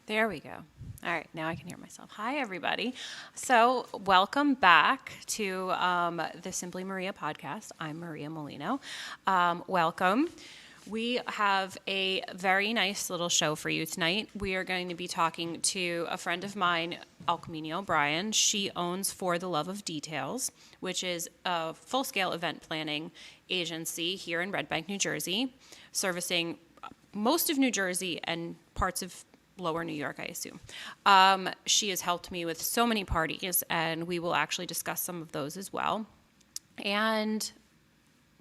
There we go. All right, now I can hear myself. Hi, everybody. So, welcome back to the Simply Maria podcast. I'm Maria Molino. Welcome. We have a very nice little show for you tonight. We are going to be talking to a friend of mine, Alkmini O'Brien. She owns For the Love of Details, which is a full-scale event planning agency here in Red Bank, New Jersey, servicing most of New Jersey and parts of Lower New York, I assume. She has helped me with so many parties, and we will actually discuss some of those as well. And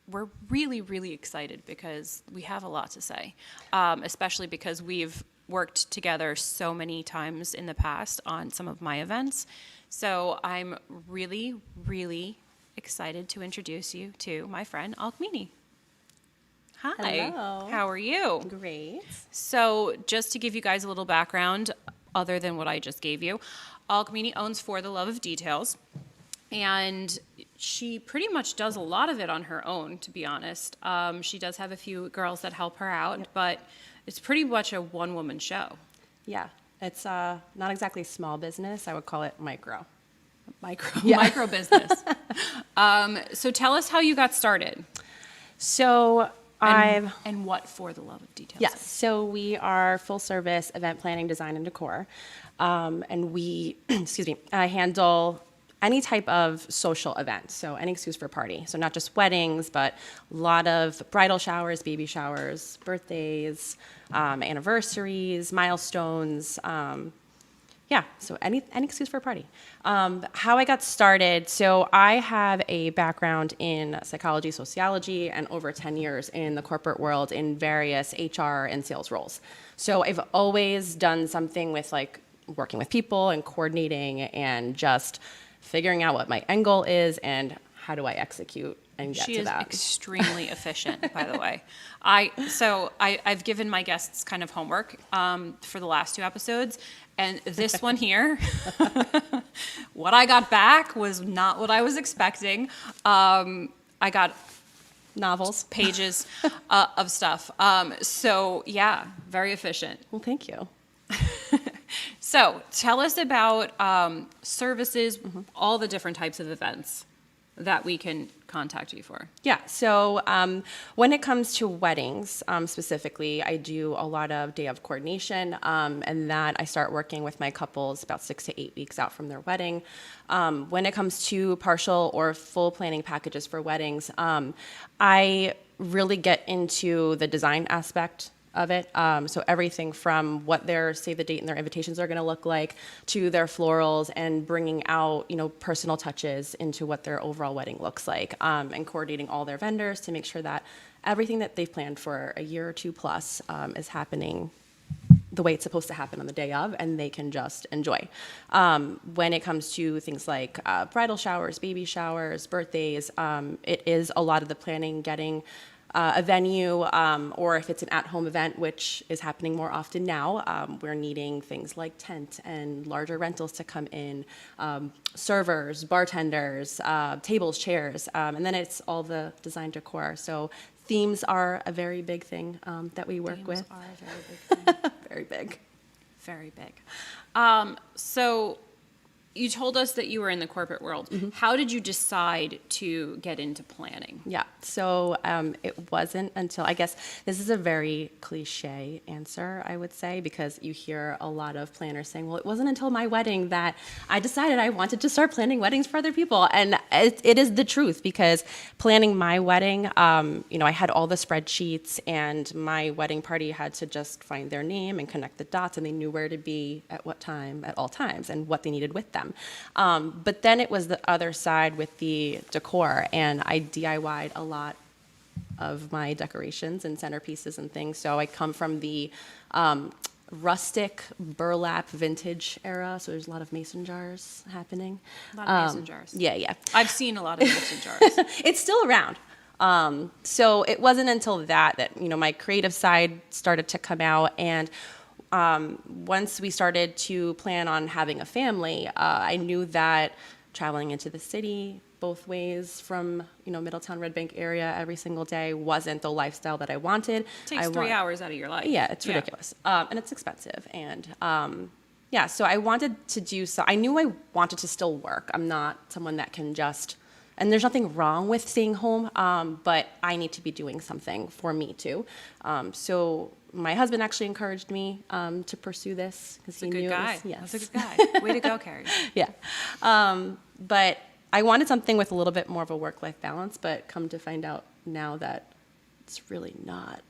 we're really, really excited because we have a lot to say, especially because we've worked together so many times in the past on some of my events. So I'm really, really excited to introduce you to my friend Alkmini. Hi. Hello. How are you? Great. So just to give you guys a little background, other than what I just gave you, Alkmini owns For the Love of Details, and she pretty much does a lot of it on her own, to be honest. She does have a few girls that help her out, but it's pretty much a one-woman show. Yeah, it's not exactly small business. I would call it micro. Micro business. So tell us how you got started. So And what For the Love of Details yes, is. so we are full service event planning, design, and decor. And we, I handle any type of social event, so any excuse for a party. So not just weddings, but a lot of bridal showers, baby showers, birthdays, anniversaries, milestones. So any excuse for a party. How I got started, so I have a background in psychology, sociology, and over 10 years in the corporate world in various HR and sales roles. So I've always done something with like working with people and coordinating and just figuring out what my end goal is and how do I execute and get to that. She is extremely efficient, by the way. I've given my guests kind of homework for the last two episodes, and this one here, what I got back was not what I was expecting. I got Novels. pages of stuff. Very efficient. Well, thank you. So tell us about services, all the different types of events that we can contact you for. Yeah, so when it comes to weddings specifically, I do a lot of day of coordination, and that I start working with my couples about 6 to 8 weeks out from their wedding. When it comes to partial or full planning packages for weddings, I really get into the design aspect of it. So everything from what their save the date and their invitations are going to look like to their florals and bringing out, personal touches into what their overall wedding looks like, and coordinating all their vendors to make sure that everything that they've planned for a year or two plus is happening the way it's supposed to happen on the day of, and they can just enjoy. When it comes to things like bridal showers, baby showers, birthdays, it is a lot of the planning, getting a venue, or if it's an at-home event, which is happening more often now, we're needing things like tent and larger rentals to come in, servers, bartenders, tables, chairs, and then it's all the design decor. So themes are a very big thing that we work with. Themes are a very big thing. Very big. Very big. So you told us that you were in the corporate world. How did you decide to get into planning? Yeah, so it wasn't until, I guess this is a very cliche answer, I would say, because you hear a lot of planners saying, well, it wasn't until my wedding that I decided I wanted to start planning weddings for other people. And it is the truth, because planning my wedding, I had all the spreadsheets, and my wedding party had to just find their name and connect the dots, and they knew where to be at what time, at all times, and what they needed with them. But then it was the other side with the decor, and I DIY'd a lot of my decorations and centerpieces and things. So I come from the rustic burlap vintage era, so there's a lot of mason jars happening. A lot of mason jars. Yeah. I've seen a lot of mason jars. It's still around. So it wasn't until that my creative side started to come out, and once we started to plan on having a family, I knew that traveling into the city, both ways from, Middletown, Red Bank area every single day wasn't the lifestyle that I wanted. Takes 3 hours out of your life. Yeah, it's ridiculous. And it's expensive. And so I wanted to do so. I knew I wanted to still work. I'm not someone that can just, and there's nothing wrong with staying home, but I need to be doing something for me too. So my husband actually encouraged me to pursue this because he knew it was, yes. That's a good guy. Way to go, Carrie. Yeah. But I wanted something with a little bit more of a work-life balance, but come to find out now that it's really not.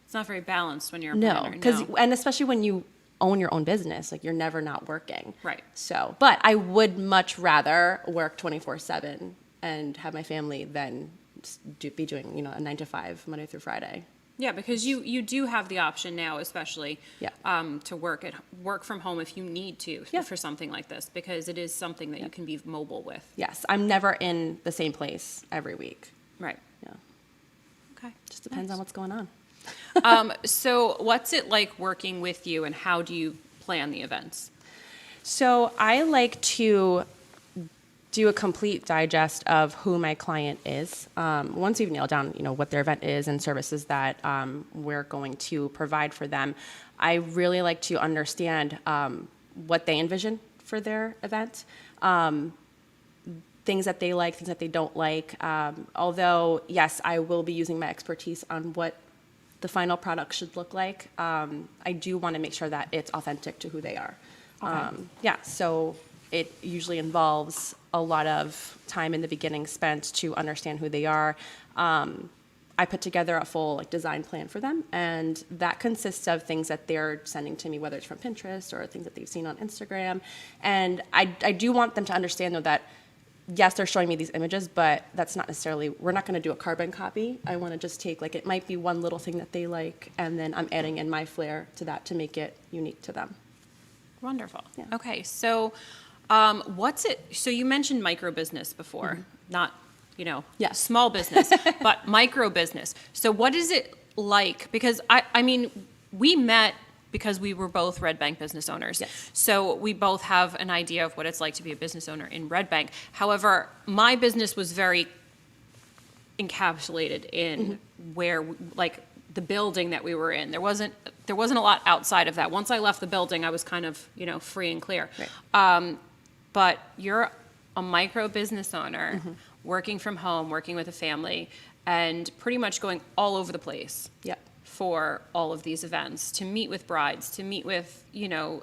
It's not very balanced when you're a No, planner. and especially when you own your own business, like you're never not working. Right. So, but I would much rather work 24/7 and have my family than be doing, a 9 to 5 Monday through Friday. Yeah, because you do have the option now, especially to work from home if you need to for something like this, because it is something that you can be mobile with. Yes, I'm never in the same place every week. Right. Yeah. Okay. Just depends on what's going on. So what's it like working with you, and how do you plan the events? So I like to do a complete digest of who my client is. Once you've nailed down, what their event is and services that we're going to provide for them, I really like to understand what they envision for their event, things that they like, things that they don't like. Although, yes, I will be using my expertise on what the final product should look like. I do want to make sure that it's authentic to who they are. Okay. So it usually involves a lot of time in the beginning spent to understand who they are. I put together a full design plan for them, and that consists of things that they're sending to me, whether it's from Pinterest or things that they've seen on Instagram. And I do want them to understand, though, that yes, they're showing me these images, but that's not necessarily, we're not going to do a carbon copy. I want to just take, it might be one little thing that they like, and then I'm adding in my flair to that to make it unique to them. Wonderful. Yeah. Okay, so so you mentioned micro business before, not, small business, but micro business. So what is it like? Because I mean, we met because we were both Red Bank business owners. Yes. So we both have an idea of what it's like to be a business owner in Red Bank. However, my business was very encapsulated in where, the building that we were in. There wasn't a lot outside of that. Once I left the building, I was kind of, free and clear. Right. But you're a micro business owner, working from home, working with a family, and pretty much going all over the place. Yep. For all of these events, to meet with brides, to meet with,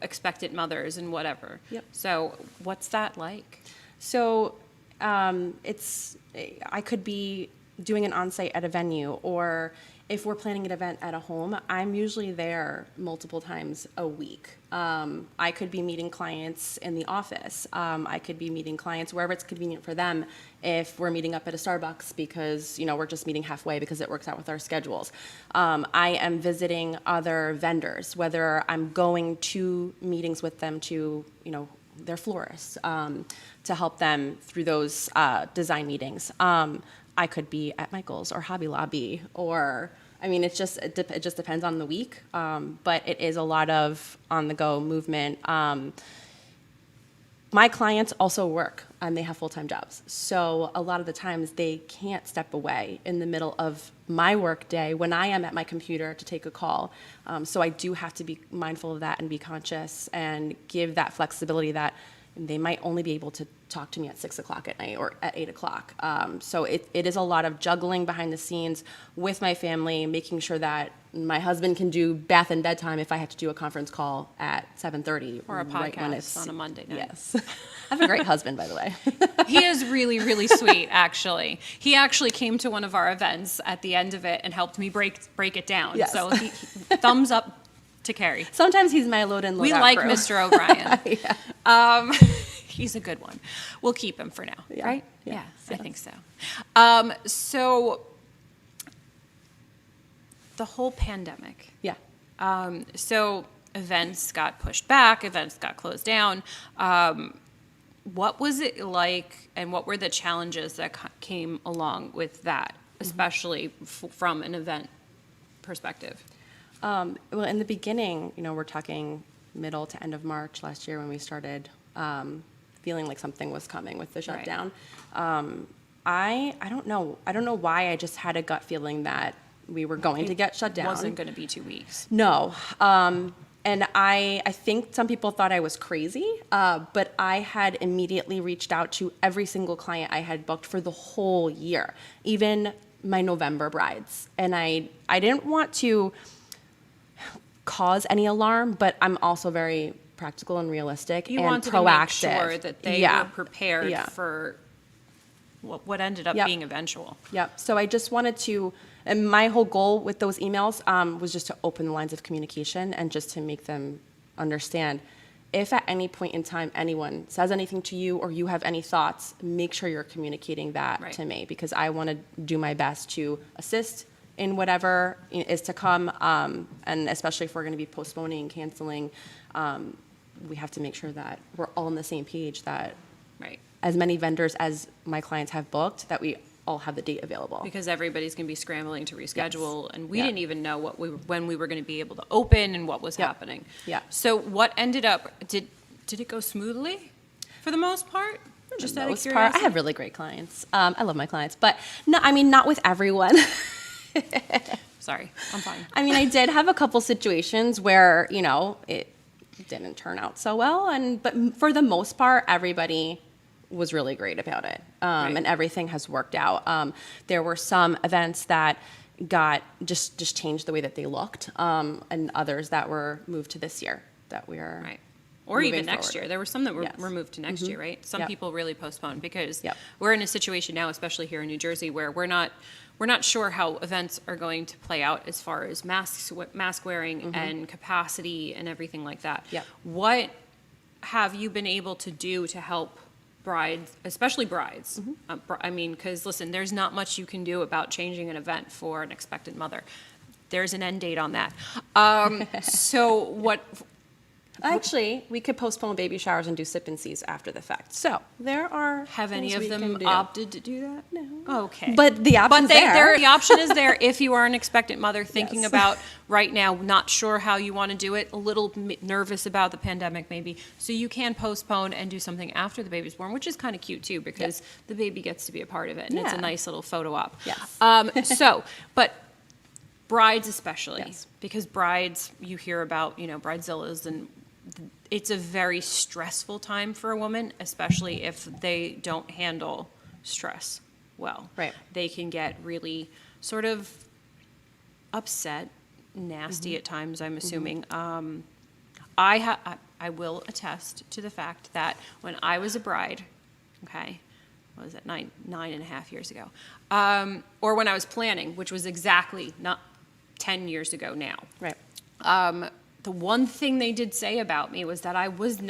expectant mothers and whatever. Yep. So what's that like? So I could be doing an on-site at a venue, or if we're planning an event at a home, I'm usually there multiple times a week. I could be meeting clients in the office. I could be meeting clients wherever it's convenient for them. If we're meeting up at a Starbucks because, we're just meeting halfway because it works out with our schedules. I am visiting other vendors, whether I'm going to meetings with them to, their florists, to help them through those design meetings. I could be at Michael's or Hobby Lobby, or it just depends on the week. But it is a lot of on-the-go movement. My clients also work and they have full-time jobs. So a lot of the times they can't step away in the middle of my work day when I am at my computer to take a call. So I do have to be mindful of that and be conscious and give that flexibility that they might only be able to talk to me at 6 o'clock at night or at 8 o'clock. So it is a lot of juggling behind the scenes with my family, making sure that my husband can do bath and bedtime if I have to do a conference call at 7:30. Or a podcast on a Monday night. Yes. I have a great husband, by the way. He is really, really sweet, actually. He actually came to one of our events at the end of it and helped me break it down. Yes. So he thumbs up to Carrie. Sometimes he's my load in, load We out like crew. Mr. O'Brien. Yeah. He's a good one. We'll keep him for now, Yeah. right? Yeah. I Yes. think so. So the whole pandemic. Yeah. So events got pushed back, events got closed down. What was it like, and what were the challenges that came along with that, especially from an event perspective? Well, in the beginning, we're talking middle to end of March last year when we started feeling like something was coming with the Right. shutdown. I don't know. I don't know why. I just had a gut feeling that we were going to get shut down. Wasn't going to be 2 weeks. No. And I think some people thought I was crazy, but I had immediately reached out to every single client I had booked for the whole year, even my November brides. And I didn't want to cause any alarm, but I'm also very practical and realistic You and wanted proactive. to make sure that they Yeah. were prepared Yeah. for what ended up Yep. being eventual. Yep. So I just wanted to, and my whole goal with those emails was just to open the lines of communication and just to make them understand if at any point in time anyone says anything to you or you have any thoughts, make sure you're communicating that Right. to me, because I want to do my best to assist in whatever is to come. And especially if we're going to be postponing and canceling, we have to make sure that we're all on the same page, that Right. as many vendors as my clients have booked, that we all have the date available. Because everybody's going to be scrambling to reschedule, Yes. and we Yeah. didn't even know when we were going to be able to open and what was Yep. happening. Yeah. So what ended up, did it go smoothly for the most part? Just out of Most part, curiosity? I have really great clients. I love my clients, but no, I mean, not with everyone. Sorry, I'm fine. I mean, I did have a couple situations where, it didn't turn out so well. But for the most part, everybody was really great about it. Right. And everything has worked out. There were some events that got just changed the way that they looked, and others that were moved to this year that we are Right. Or even moving next forward. year. There were some that were, Yes. were moved to next year, right? Some Yep. people really postponed because Yep. we're in a situation now, especially here in New Jersey, where we're not sure how events are going to play out as far as mask wearing and capacity and everything like that. Yep. What have you been able to do to help brides, especially brides? I mean, because listen, there's not much you can do about changing an event for an expectant mother. There's an end date on that. So what? Actually, we could postpone baby showers and do sip and sees after the fact. So there are Have any things of we them can do. opted to do that? No. Okay. But the option's there. The option is there if you are an expectant mother thinking Yes. about right now, not sure how you want to do it, a little nervous about the pandemic maybe. So you can postpone and do something after the baby's born, which is kind of cute too, because the baby gets to be a part of it, and it's a Yeah. nice little photo op. Yes. But brides especially, Yes. because brides, you hear about, bridezillas, and it's a very stressful time for a woman, especially if they don't handle stress well. Right. They can get really sort of upset, nasty at times, I'm assuming. I will attest to the fact that when I was a bride, okay, what was it, nine and a half years ago, or when I was planning, which was exactly not 10 years ago now. Right. The one thing they did say about me was that I was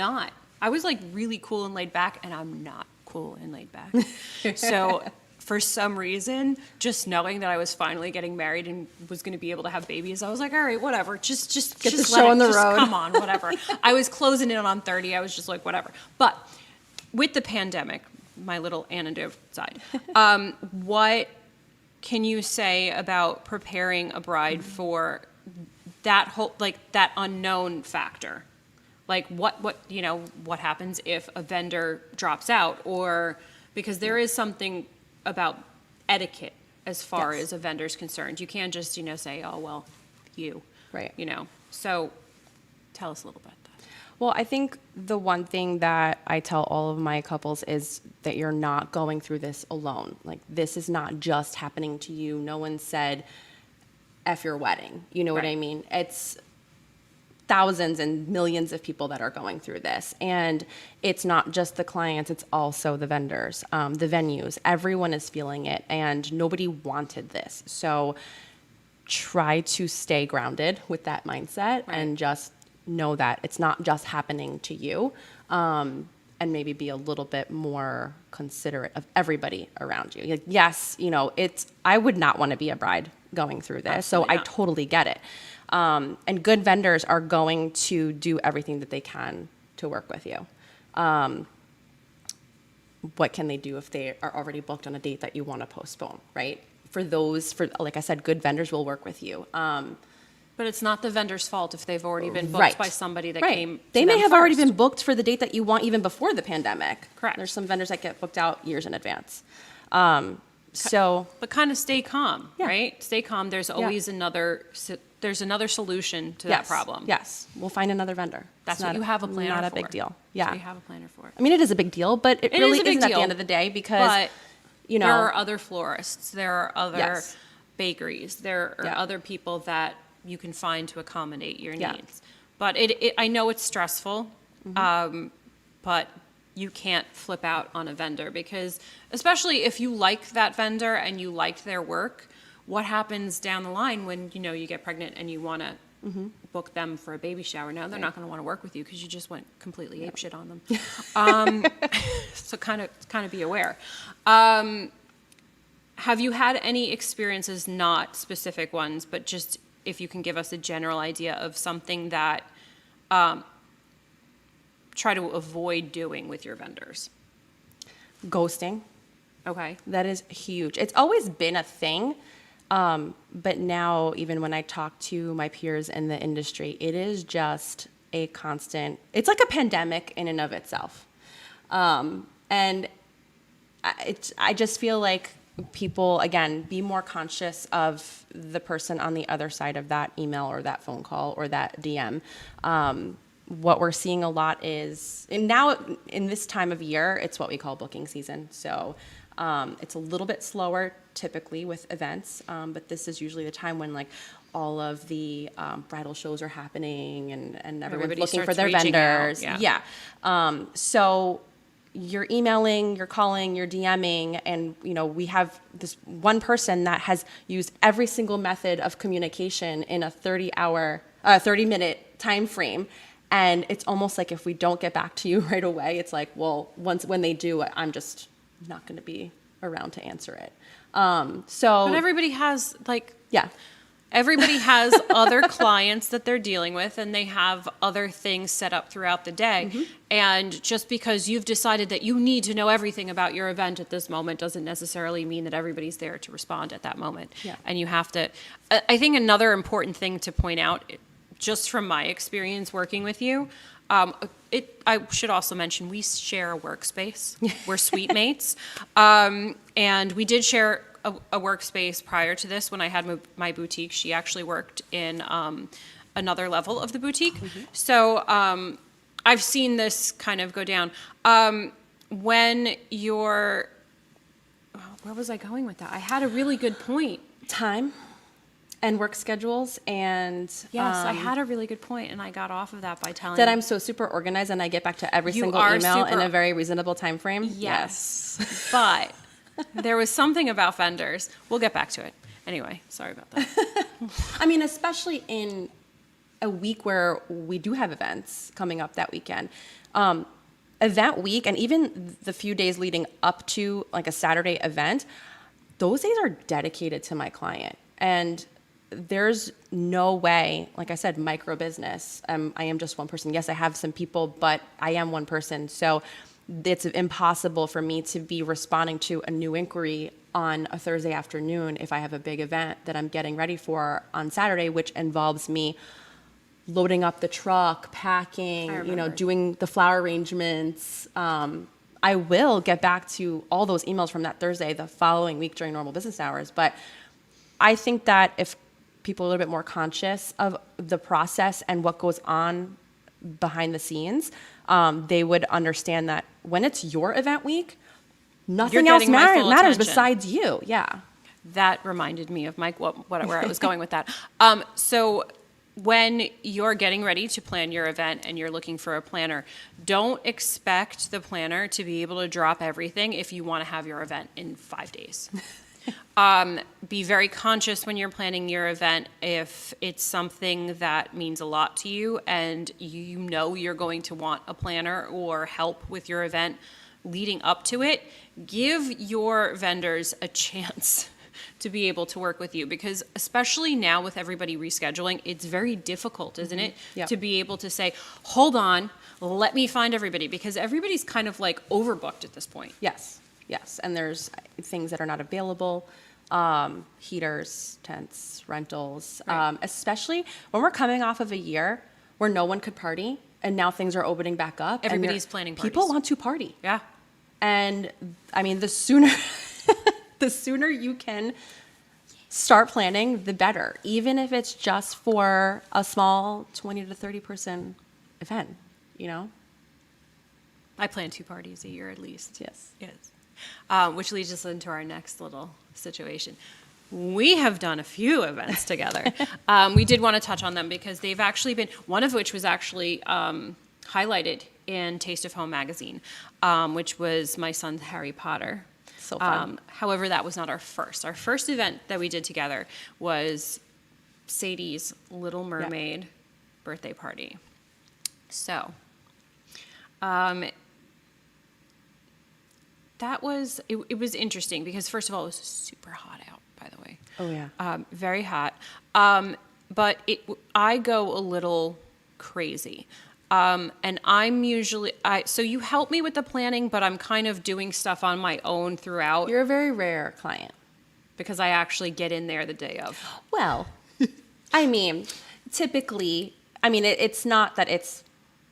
like really cool and laid back, and I'm not cool and laid back. So for some reason, just knowing that I was finally getting married and was going to be able to have babies, I was like, all right, whatever, just Get the let show it- on the just road. Come on, whatever. I was closing in on 30. I was just like, whatever. But with the pandemic, my little anecdote side, what can you say about preparing a bride for that whole, like, that unknown factor? Like what happens if a vendor drops out, or because there is something about etiquette as far Yes. as a vendor's concerned. You can't just, say, oh, well, you. Right. So tell us a little bit about that. Well, I think the one thing that I tell all of my couples is that you're not going through this alone. Like, this is not just happening to you. No one said, F your wedding. You know what I Right. mean? It's thousands and millions of people that are going through this. And it's not just the clients, it's also the vendors, the venues. Everyone is feeling it, and nobody wanted this. So try to stay grounded with that mindset and just know that it's not just happening to you, and maybe be a little bit more considerate of everybody around you. Like, yes, I would not want to be a bride going through this, Absolutely so I not. totally get it. And good vendors are going to do everything that they can to work with you. What can they do if they are already booked on a date that you want to postpone, right? For like I said, good vendors will work with you. But it's not the vendor's fault if they've already been booked Right. by somebody that Right. came. They to may them have already first. been booked for the date that you want even before the pandemic. Correct. There's some vendors that get booked out years in advance. So But kind of stay calm, Yeah. right? Stay calm. There's always another solution to that problem. Yes, we'll find another vendor. That's It's what not you have a planner for. Not a big deal. That's Yeah. what you have a planner for. I mean, it is a big deal, but it It really is a big isn't at deal, the end of the day because, But you know, there are other florists. There are other Yes. bakeries. There are Yeah. other people that you can find to accommodate your Yeah. needs. But I know it's stressful, but you can't flip out on a vendor because, especially if you like that vendor and you liked their work, what happens down the line when you get pregnant and you want to book them for a baby shower? Now they're not going to want to work with you because you just went completely apeshit on them. So kind of be aware. Have you had any experiences, not specific ones, but just if you can give us a general idea of something that try to avoid doing with your vendors? ghosting. Okay. That is huge. It's always been a thing. But now, even when I talk to my peers in the industry, it is just a constant, it's like a pandemic in and of itself. And I just feel like people, again, be more conscious of the person on the other side of that email or that phone call or that DM. What we're seeing a lot is, and now in this time of year, it's what we call booking season. So it's a little bit slower typically with events, but this is usually the time when like all of the bridal shows are happening and everyone's Everybody looking for starts their reaching out, vendors. yeah. So you're emailing, you're calling, you're DMing, and we have this one person that has used every single method of communication in a 30-minute time frame. And it's almost like if we don't get back to you right away, it's like, well, when they do, I'm just not going to be around to answer it. But everybody has yeah, everybody has other clients that they're dealing with, and they have other things set up throughout the day. And just because you've decided that you need to know everything about your event at this moment doesn't necessarily mean that everybody's there to respond at that moment. Yeah. And you have to, I think another important thing to point out, just from my experience working with you, I should also mention we share a workspace. We're suite mates. And we did share a workspace prior to this when I had my boutique. She actually worked in another level of the boutique. So I've seen this kind of go down. When you're, where was I going with that? I had a really good point. time and work schedules, and Yes, I had a really good point, and I got off of that by telling that you. I'm so super organized and I get back to every You single are email in super- a very reasonable time frame. Yes. But there was something about vendors. We'll get back to it. Anyway, sorry about that. I mean, especially in a week where we do have events coming up that weekend. Event week, and even the few days leading up to like a Saturday event, those days are dedicated to my client. And there's no way, like I said, micro business. I am just one person. Yes, I have some people, but I am one person. So it's impossible for me to be responding to a new inquiry on a Thursday afternoon if I have a big event that I'm getting ready for on Saturday, which involves me loading up the truck, packing, doing the flower arrangements. I will get back to all those emails from that Thursday the following week during normal business hours. But I think that if people are a little bit more conscious of the process and what goes on behind the scenes, they would understand that when it's your event week, nothing else getting my full matters attention. besides you. Yeah. That reminded me of Mike, where I was going with that. So when you're getting ready to plan your event and you're looking for a planner, don't expect the planner to be able to drop everything if you want to have your event in 5 days. Be very conscious when you're planning your event if it's something that means a lot to you and you're going to want a planner or help with your event leading up to it. Give your vendors a chance to be able to work with you, because especially now with everybody rescheduling, it's very difficult, isn't it? Yep. To be able to say, hold on, let me find everybody, because everybody's kind of like overbooked at this point. Yes. And there's things that are not available. heaters, tents, rentals, Right. especially when we're coming off of a year where no one could party and now things are opening back up. and Everybody's planning People parties. want to party. Yeah. And I mean, the sooner, the sooner you can start planning, the better, even if it's just for a small 20 to 30 person event, you know? I plan 2 parties a year at least. Yes. Yes. Which leads us into our next little situation. We have done a few events together. We did want to touch on them because they've actually been, one of which was actually highlighted in Taste of Home magazine, which was my son's Harry Potter. So fun. However, that was not our first. Our first event that we did together was Sadie's Little Mermaid birthday party. So, that was, it was interesting because first of all, it was super hot out, by the way. Oh, yeah. Very hot. But I go a little crazy. And I'm usually, so you help me with the planning, but I'm kind of doing stuff on my own throughout You're a very rare client. because I actually get in there the day of. Well, I mean, typically, I mean, it's not that it's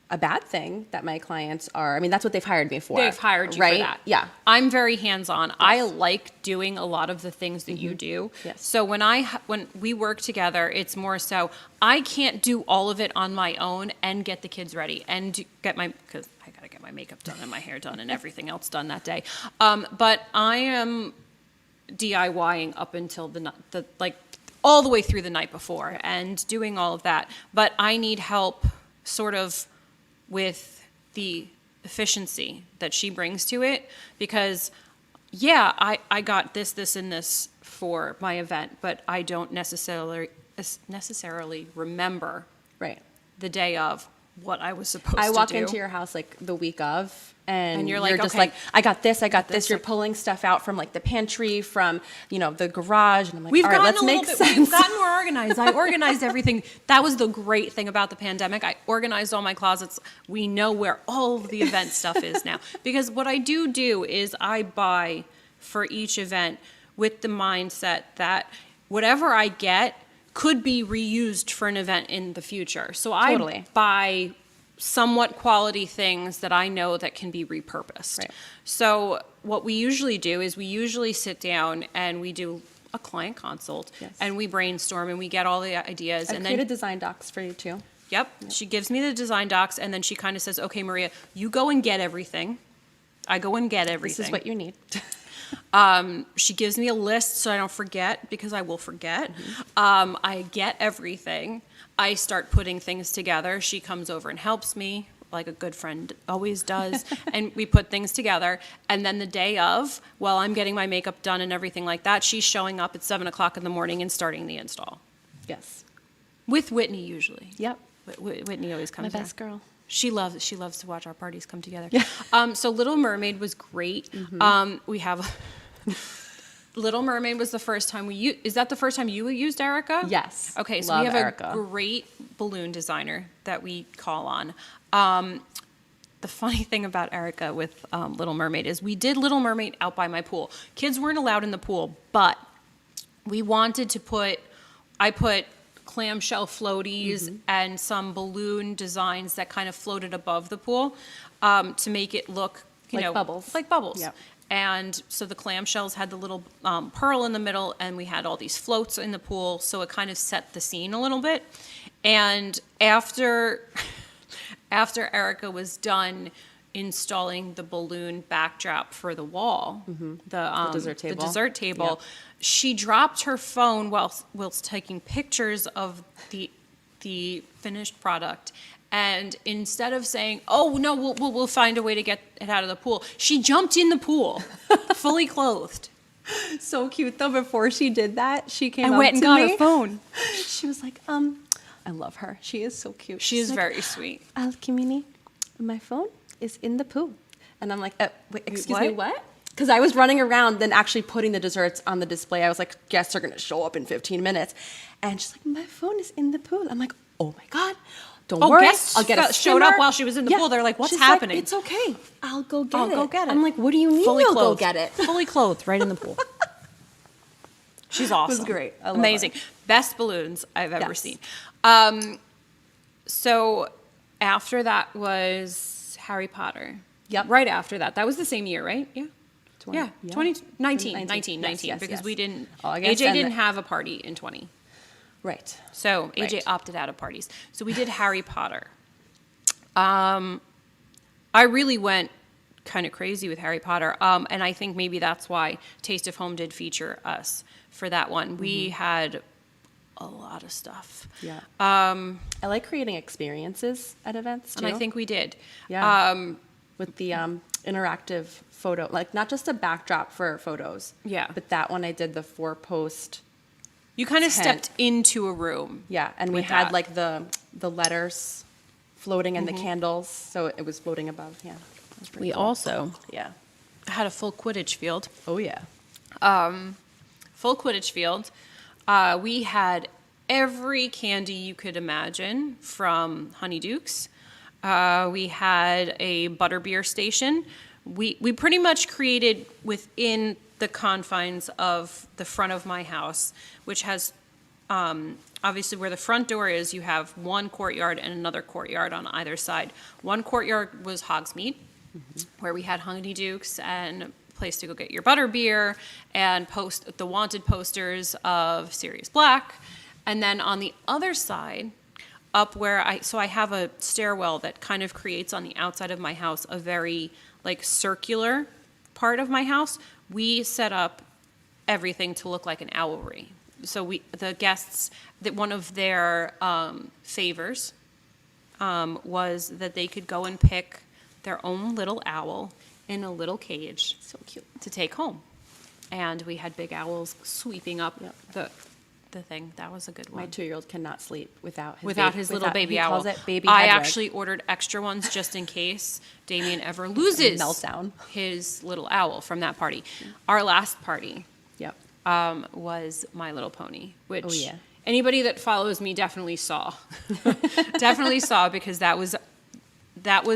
a bad thing that my clients are, I mean, that's what they've hired me for. They've hired you right? for that. Yeah. I'm very hands-on. I like doing a lot of the things that you do. Yes. So when we work together, it's more so I can't do all of it on my own and get the kids ready and because I got to get my makeup done and my hair done and everything else done that day. But I am DIYing up until all the way through the night before and doing all of that. But I need help sort of with the efficiency that she brings to it because I got this and this for my event, but I don't necessarily remember Right. the day of what I was supposed to do. I walk into your house like the week of, and you're you're, like, just okay, like, I got this. this. You're pulling stuff out from like the pantry, from, the garage. And I'm like, We've all right, gotten let's a little make bit, sense. we've gotten more organized. I organized everything. That was the great thing about the pandemic. I organized all my closets. We know where all of the event stuff is now. Because what I do is I buy for each event with the mindset that whatever I get could be reused for an event in the future. So Totally. I buy somewhat quality things that I know that can be repurposed. Right. So what we usually do is we usually sit down and we do a client consult Yes. and we brainstorm and we get all the ideas. I and created then, design docs for you too. yep, she gives me the design docs and then she kind of says, okay, Maria, you go and get everything. I go and get everything. This is what you need. She gives me a list so I don't forget because I will forget. I get everything. I start putting things together. She comes over and helps me like a good friend always does. And we put things together. And then the day of, while I'm getting my makeup done and everything like that, she's showing up at 7:00 in the morning and starting the install. Yes. With Whitney usually. Yep. Whitney always My comes there. best girl. She loves to watch our parties come together. So Little Mermaid was great. We have Little Mermaid was the first time is that the first time you used Erica? Yes. Okay, so Love we have Erica. a great balloon designer that we call on. The funny thing about Erica with Little Mermaid is we did Little Mermaid out by my pool. Kids weren't allowed in the pool, but we wanted to I put clamshell floaties and some balloon designs that kind of floated above the pool to make it look, Like bubbles. Like bubbles. Yep. And so the clamshells had the little pearl in the middle, and we had all these floats in the pool, so it kind of set the scene a little bit. And after Erica was done installing the balloon backdrop for the wall, the dessert table, Yep. she dropped her phone whilst taking pictures of the finished product. And instead of saying, "Oh no, we'll find a way to get it out of the pool," she jumped in the pool, fully clothed, So cute though. Before she did that, she came and up went and to got me. her phone. She was like, I love her. She is so cute. She She's is like, very sweet. Alkmini, my phone is in the pool. And I'm like, wait, excuse what? me, what? Because I was running around then actually putting the desserts on the display. I was like, guests are going to show up in 15 minutes. And she's like, my phone is in the pool. I'm like, oh my God. Don't worry. Guests I'll get a showed up skimmer. while she was in the pool. They're like, "What's She's happening?" Like, it's okay. I'll go get it. Go get it. I'm like, what do you mean Fully you'll clothed. go get it? Fully clothed, right in the pool. She's awesome. It was great. I love Amazing. her. Best balloons I've ever Yes. seen. So after that was Harry Potter. Yep. Right after that. That was the same year, right? Yeah. 19, 19, Yes, because yes. we didn't, August AJ and didn't the- have a party in 20. Right. So AJ Right. opted out of parties. So we did Harry Potter. I really went kind of crazy with Harry Potter. And I think maybe that's why Taste of Home did feature us for that one. We had a lot of stuff. Yeah. I like creating experiences at events too. And I think we did. Yeah. With the interactive photo, like not just a backdrop for photos. Yeah. But that one I did the 4-post. You kind of tent. stepped into a room. Yeah, and we with had that. like the letters floating and the candles, so it was floating above. Yeah. That was pretty We cool. also Yeah. had a full Quidditch field. Oh yeah. Full Quidditch field. We had every candy you could imagine from Honeydukes. We had a butterbeer station. We pretty much created within the confines of the front of my house, which has obviously where the front door is, you have one courtyard and another courtyard on either side. One courtyard was Hogsmeade, where we had Honeydukes and a place to go get your butterbeer and post the wanted posters of Sirius Black. And then on the other side, up where I have a stairwell that kind of creates on the outside of my house a very like circular part of my house. We set up everything to look like an owlry. So the guests, that one of their favors was that they could go and pick their own little owl in a little cage So cute. to take home. And we had big owls sweeping up Yep. the thing. That was a good one. My 2-year-old cannot sleep without his Little baby he owl. calls it baby I Hedwig. actually ordered extra ones just in case Damien ever loses Meltdown. his little owl from that party. Our last party Yep. was My Little Pony, which Oh, yeah. anybody that follows me definitely saw. Definitely saw, because that was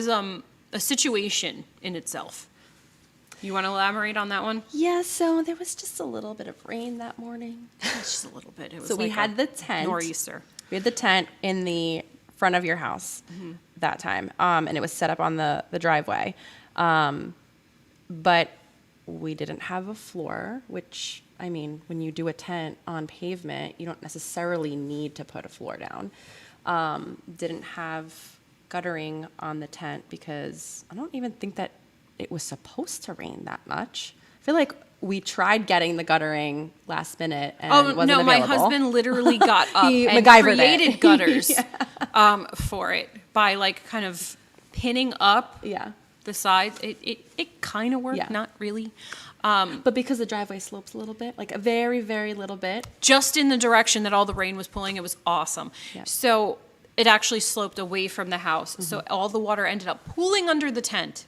a situation in itself. You want to elaborate on that one? Yeah, so there was just a little bit of rain that morning. Just a little bit. It was So we like had a the tent. nor'easter. We had the tent in the front of your house that time, and it was set up on the driveway. But we didn't have a floor, which, I mean, when you do a tent on pavement, you don't necessarily need to put a floor down. Didn't have guttering on the tent because I don't even think that it was supposed to rain that much. I feel like we tried getting the guttering last minute and Oh, wasn't no, available. my husband literally got up He and MacGyvered created it. gutters for it by like kind of pinning up Yeah. the sides. It kind of worked, Yeah. not really. But because the driveway slopes a little bit, like a very, very little bit. Just in the direction that all the rain was pulling, it was awesome. Yeah. So it actually sloped away from the house. Mm-hmm. So all the water ended up pooling under the tent.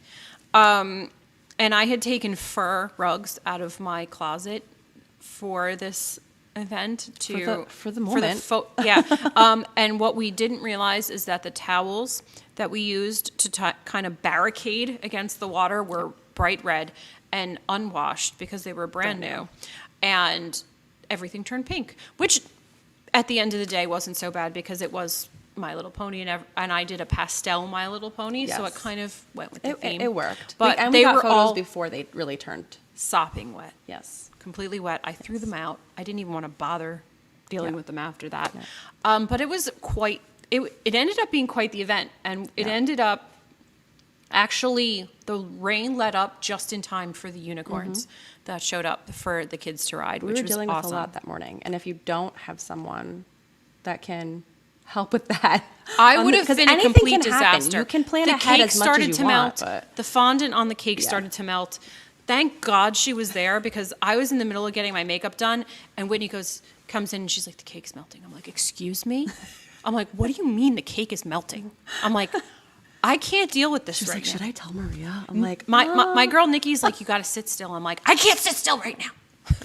And I had taken fur rugs out of my closet for this event For the moment. And what we didn't realize is that the towels that we used to kind of barricade against the water were bright red and unwashed because they were brand new. And everything turned pink, which at the end of the day wasn't so bad because it was My Little Pony, and I did a pastel My Little Pony, so it Yes. kind of went with the theme. It worked. But and they we got were photos all before they really turned. sopping wet, Yes. completely wet. I threw them out. I didn't even want to bother dealing Yeah. with them after that. But it was it ended up being quite the event, and it ended up actually, the rain let up just in time for the unicorns that showed up for the kids to ride, We which were was dealing awesome. with a lot that morning. And if you don't have someone that can help with that, I would have 'cause been a anything complete can happen. disaster. You can plan the ahead cake as much started as to you melt. want, but The fondant on the cake Yeah. started to melt. Thank God she was there, because I was in the middle of getting my makeup done, and Whitney comes in and she's like, "The cake's melting." I'm like, "Excuse me?" I'm like, "What do you mean the cake is melting?" I'm like, "I can't deal with this she's right like, now." should I tell Maria? I'm like, My girl Nikki's like, "You got to sit still." I'm like, "I can't sit still right now."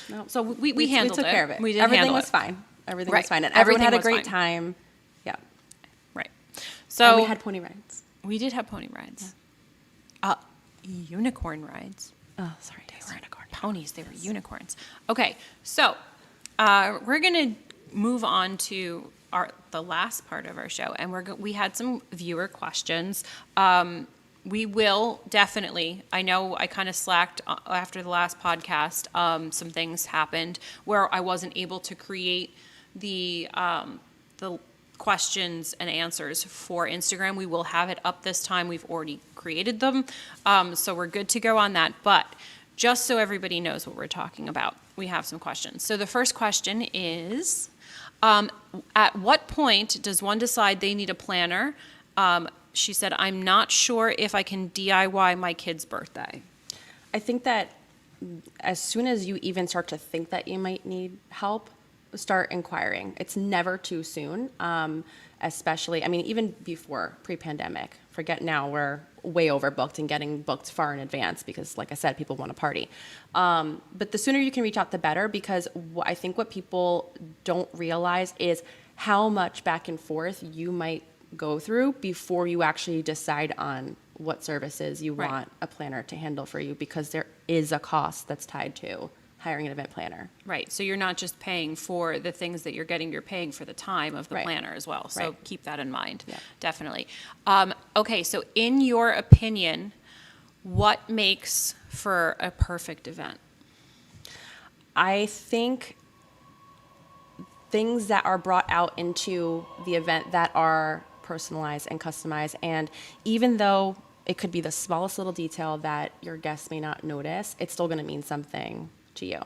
no. So we handled took it. care of it. We did Everything handle was it. fine. Everything Right. was fine. And everyone had a Everything great was time. Yeah. Right. And So we had pony rides. we did have pony rides. Unicorn rides. Oh, sorry. They weren't ponies, they were unicorns. Okay, so We're going to move on to the last part of our show, and we had some viewer questions. We will definitely, I know I kind of slacked after the last podcast. Some things happened where I wasn't able to create the questions and answers for Instagram. We will have it up this time. We've already created them. So we're good to go on that. But just so everybody knows what we're talking about, we have some questions. So the first question is, at what point does one decide they need a planner? She said, I'm not sure if I can DIY my kid's birthday. I think that as soon as you even start to think that you might need help, start inquiring. It's never too soon, especially, I mean, even before pre-pandemic. Forget now, we're way overbooked and getting booked far in advance because, like I said, people want to party. But the sooner you can reach out, the better, because I think what people don't realize is how much back and forth you might go through before you actually decide on what services you want a planner to handle for you, because there is a cost that's tied to hiring an event planner. Right. So you're not just paying for the things that you're getting, you're paying for the time of the planner as well. So keep that in mind. Yeah. Definitely. Okay. So in your opinion, what makes for a perfect event? I think things that are brought out into the event that are personalized and customized. And even though it could be the smallest little detail that your guests may not notice, it's still going to mean something to you.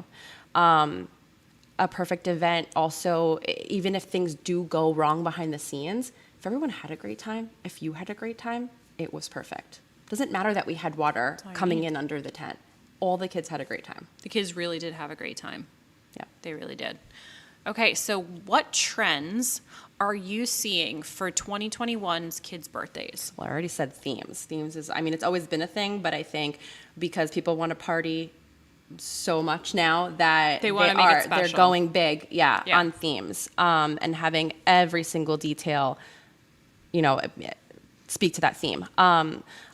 A perfect event also, even if things do go wrong behind the scenes, if everyone had a great time, if you had a great time, it was perfect. Doesn't matter that we had water coming in under the tent. All the kids had a great time. The kids really did have a great time. Yeah. They really did. Okay, so what trends are you seeing for 2021's kids' birthdays? Well, I already said themes. Themes is, I mean, it's always been a thing, but I think because people want to party so much now that they want to make it special. They're going big, on themes, and having every single detail, speak to that theme.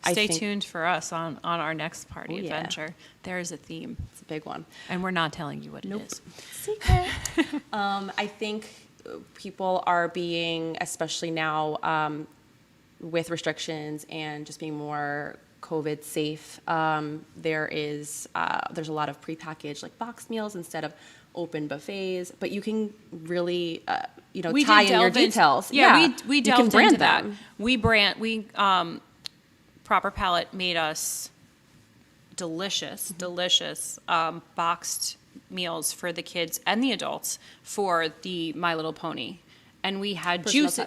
Stay tuned for us on our next party adventure. Yeah. There is a theme. It's a big one. And we're not telling you what it is. Secret. I think people are being, especially now with restrictions and just being more COVID safe, there's a lot of prepackaged like boxed meals instead of open buffets, but you can really tie in your details. We delved into that. We Proper Palette made us delicious boxed meals for the kids and the adults for the My Little Pony, and we had juice.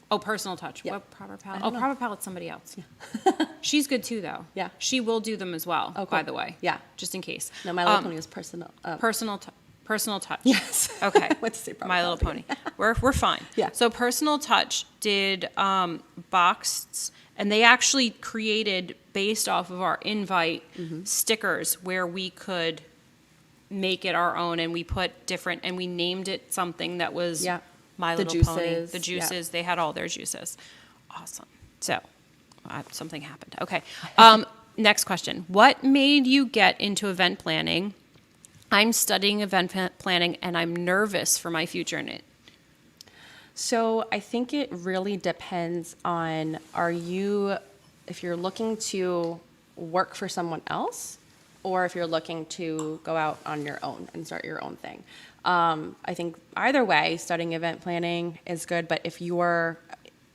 Oh, Personal Touch. Yeah. What, Proper Palette? Oh, Proper Palette's somebody else. Yeah. She's good too, though. Yeah. She will do them as well, by the way. Yeah. Just in case. No, My Little Pony is personal. Personal Touch. Yes. Okay. What's to say My Little Pony. We're fine. Yeah. So Personal Touch did boxed, and they actually created, based off of our invite, stickers where we could make it our own, and we put different, and we named it something that was My Little Pony. The juices. They had all their juices. Awesome. So something happened. Okay. Next question. What made you get into event planning? I'm studying event planning, and I'm nervous for my future in it. So I think it really depends on, if you're looking to work for someone else, or if you're looking to go out on your own and start your own thing. I think either way, studying event planning is good, but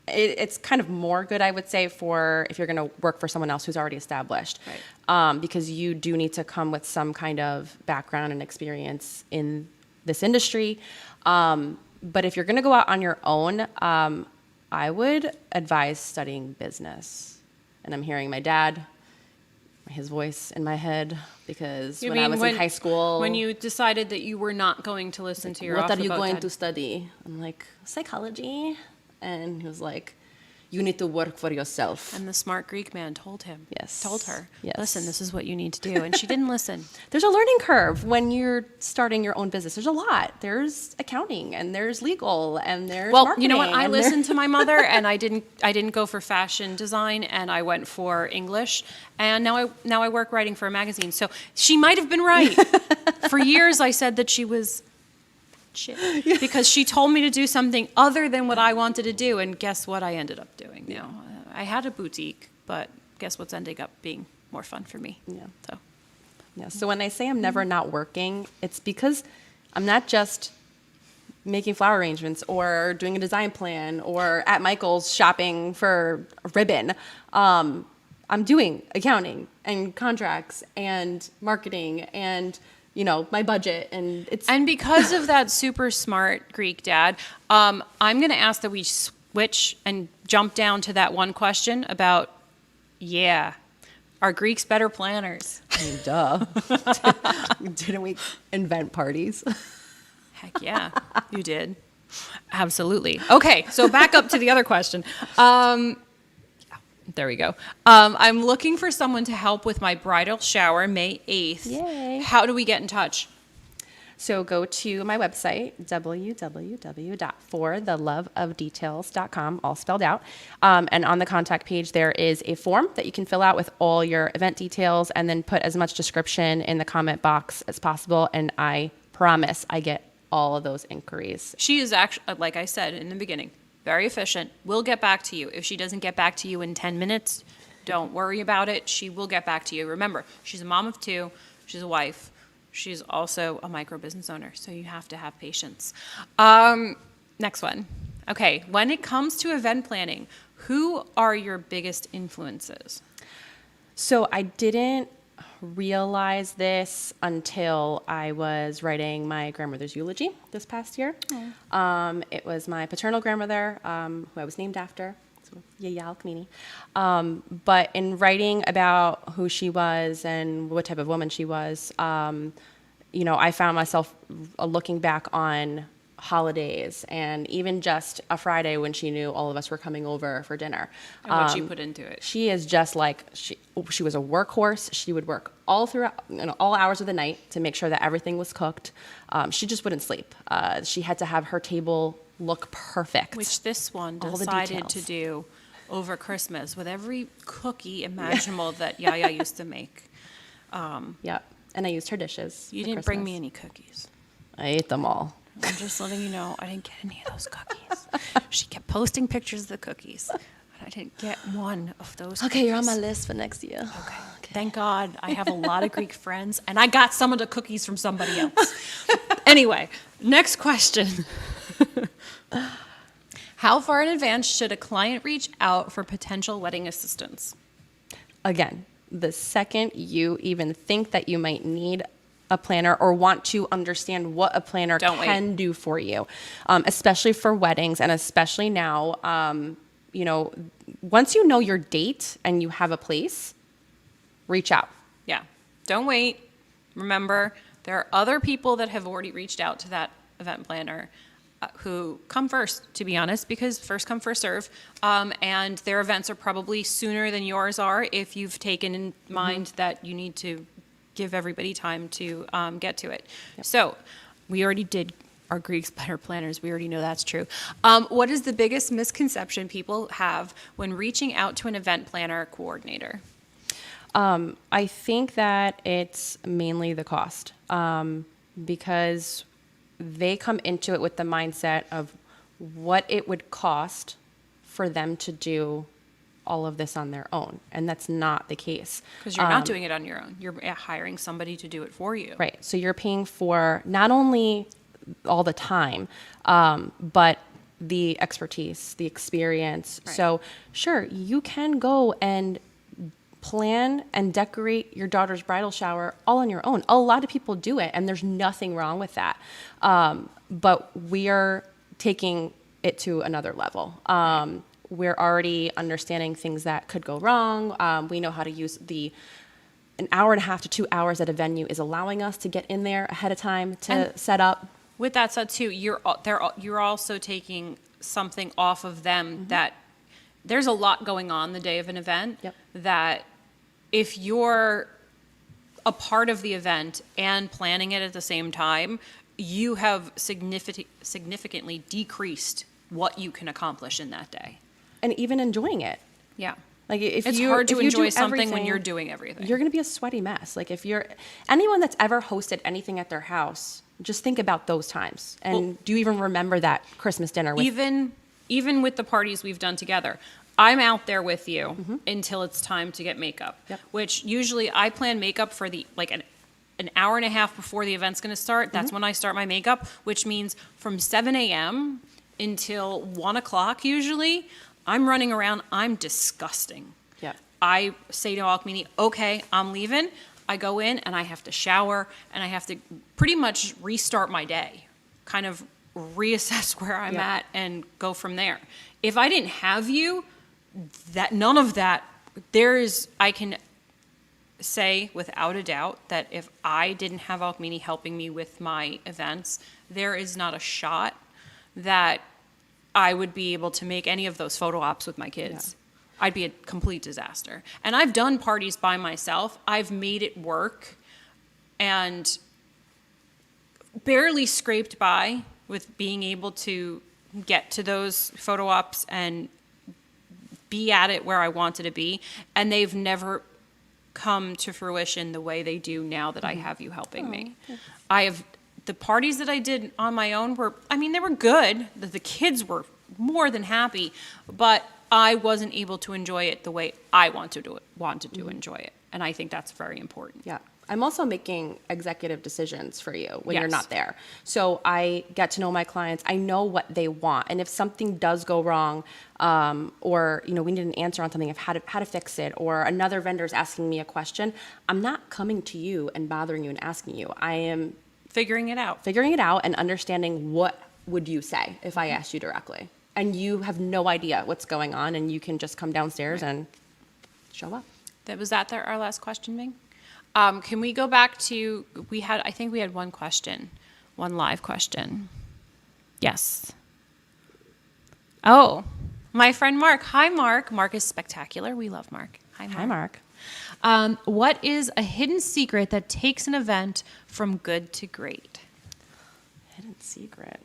it's kind of more good, I would say, for if you're going to work for someone else who's already established. Right. Because you do need to come with some kind of background and experience in this industry. But if you're going to go out on your own, I would advise studying business. And I'm hearing my dad, his voice in my head, because when I was in high school. When you decided that you were not going to listen to your What are you going to study? I'm like, psychology. And he was like, you need to work for yourself. And the smart Greek man told her, yes, listen, this is what you need to do. And she didn't listen. There's a learning curve when you're starting your own business. There's a lot. There's accounting, and there's legal, and there's marketing. You know what? I listened to my mother, and I didn't go for fashion design, and I went for English. And now I work writing for a magazine. So she might have been right. For years, I said that she was shit because she told me to do something other than what I wanted to do. And guess what I ended up doing now? I had a boutique, but guess what's ending up being more fun for me? Yeah. So. Yeah. So when I say I'm never not working, it's because I'm not just making flower arrangements or doing a design plan or at Michael's shopping for a ribbon. I'm doing accounting and contracts and marketing and, my budget, and And because of that super smart Greek dad, I'm going to ask that we switch and jump down to that one question about, are Greeks better planners? I mean, duh. Didn't we invent parties? Heck yeah, you did. Absolutely. Okay, so back up to the other question. There we go. I'm looking for someone to help with my bridal shower May 8th. Yay. How do we get in touch? So go to my website, www.fortheloveofdetails.com, all spelled out. And on the contact page, there is a form that you can fill out with all your event details and then put as much description in the comment box as possible. And I promise I get all of those inquiries. She is actually, like I said in the beginning, very efficient. We'll get back to you. If she doesn't get back to you in 10 minutes, don't worry about it. She will get back to you. Remember, she's a mom of 2. She's a wife. She's also a micro business owner, so you have to have patience. Next one. Okay, when it comes to event planning, who are your biggest influences? So I didn't realize this until I was writing my grandmother's eulogy this past year. It was my paternal grandmother, who I was named after. Alkmini. But in writing about who she was and what type of woman she was, I found myself looking back on holidays and even just a Friday when she knew all of us were coming over for dinner. And what she put into it. She is just like, she was a workhorse. She would work all throughout, all hours of the night to make sure that everything was cooked. She just wouldn't sleep. She had to have her table look perfect. Which this one decided to do over Christmas with every cookie imaginable that Yaya used to make. Yeah, and I used her dishes. You didn't bring me any cookies. I ate them all. I'm just letting you know I didn't get any of those cookies. She kept posting pictures of the cookies, but I didn't get one of those cookies. Okay, you're on my list for next year. Okay. Thank God I have a lot of Greek friends, and I got some of the cookies from somebody else. Anyway, next question. How far in advance should a client reach out for potential wedding assistance? Again, the second you even think that you might need a planner or want to understand what a planner can do for you, especially for weddings and especially now, once you know your date and you have a place, reach out. Yeah. Don't wait. Remember, there are other people that have already reached out to that event planner who come first, to be honest, because first come, first serve. And their events are probably sooner than yours are if you've taken in mind that you need to give everybody time to get to it. Yep. So we already did our Greeks better planners. We already know that's true. What is the biggest misconception people have when reaching out to an event planner coordinator? I think that it's mainly the cost, because they come into it with the mindset of what it would cost for them to do all of this on their own. And that's not the case. Because you're not doing it on your own. You're hiring somebody to do it for you. Right. So you're paying for not only all the time, but the expertise, the experience. Right. So sure, you can go and plan and decorate your daughter's bridal shower all on your own. A lot of people do it, and there's nothing wrong with that. But we are taking it to another level. We're already understanding things that could go wrong. We know how to use an hour and a half to 2 hours at a venue is allowing us to get in there ahead of time to set up. With that said, too, you're also taking something off of them that there's a lot going on the day of an event. Yep. That if you're a part of the event and planning it at the same time, you have significantly decreased what you can accomplish in that day. And even enjoying it. Yeah. Like if It's you, hard to if you do enjoy something when everything, you're doing everything. you're going to be a sweaty mess. Like if you're anyone that's ever hosted anything at their house, just think about those times. And do you even remember that Christmas dinner with Even with the parties we've done together, I'm out there with you until it's time to get makeup. Yep. Which usually I plan makeup for the an hour and a half before the event's going to start. That's when I start my makeup, which means from 7 a.m. until 1 o'clock usually, I'm running around. I'm disgusting. Yeah. I say to Alkmini, okay, I'm leaving. I go in and I have to shower and I have to pretty much restart my day, kind of reassess where I'm at and go from there. If I didn't have you, none of that, I can say without a doubt that if I didn't have Alkmini helping me with my events, there is not a shot that I would be able to make any of those photo ops with my kids. Yeah. I'd be a complete disaster. And I've done parties by myself. I've made it work and barely scraped by with being able to get to those photo ops and be at it where I wanted to be. And they've never come to fruition the way they do now that I have you helping me. The parties that I did on my own they were good. The kids were more than happy, but I wasn't able to enjoy it the way I wanted to enjoy it. And I think that's very important. Yeah. I'm also making executive decisions for you when you're not there. So I get to know my clients. I know what they want. And if something does go wrong, or, we need an answer on something of how to fix it, or another vendor's asking me a question, I'm not coming to you and bothering you and asking you. I am figuring it out and understanding what would you say if I asked you directly. And you have no idea what's going on, and you can just come downstairs and show up. Was that our last question, Ming? Can we go back to, I think we had one live question. Yes. Oh, my friend Mark. Hi, Mark. Mark is spectacular. We love Mark. Hi, Mark. What is a hidden secret that takes an event from good to great? Hidden secret?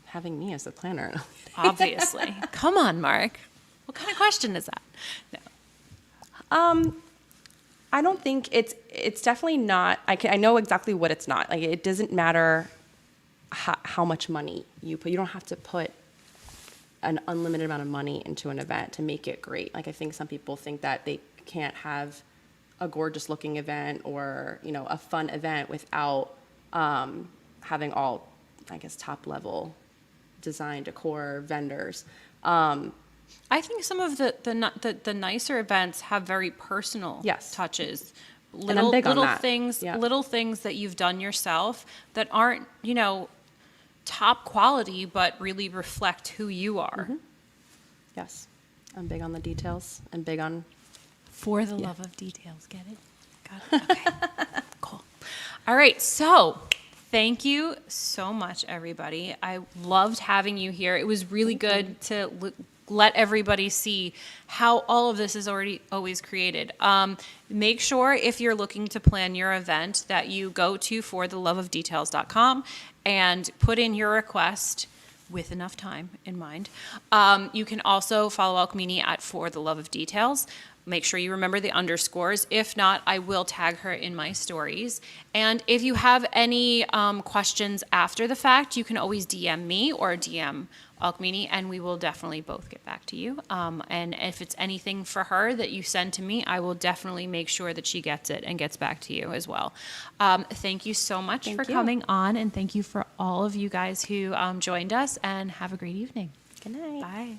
Having me as the planner. Obviously. Come on, Mark. What kind of question is that? No. I don't think it's definitely not. I know exactly what it's not. Like it doesn't matter how much money you put. You don't have to put an unlimited amount of money into an event to make it great. Like I think some people think that they can't have a gorgeous looking event or a fun event without having all, I guess, top level design, decor, vendors. I think some of the nicer events have very personal touches. Little things that you've done yourself that aren't, top quality, but really reflect who you are. Mm-hmm. Yes. I'm big on the details and big on for the love of details. Get it? Got it? Okay. Cool. All right. So thank you so much, everybody. I loved having you here. It was really good to let everybody see how all of this is always created. Make sure if you're looking to plan your event that you go to fortheloveofdetails.com and put in your request with enough time in mind. You can also follow Alkmini at For the Love of Details. Make sure you remember the underscores. If not, I will tag her in my stories. And if you have any questions after the fact, you can always DM me or DM Alkmini, and we will definitely both get back to you. And if it's anything for her that you send to me, I will definitely make sure that she gets it and gets back to you as well. Thank you so much for coming on, and thank you for all of you guys who joined us, and have a great evening. Good night. Bye.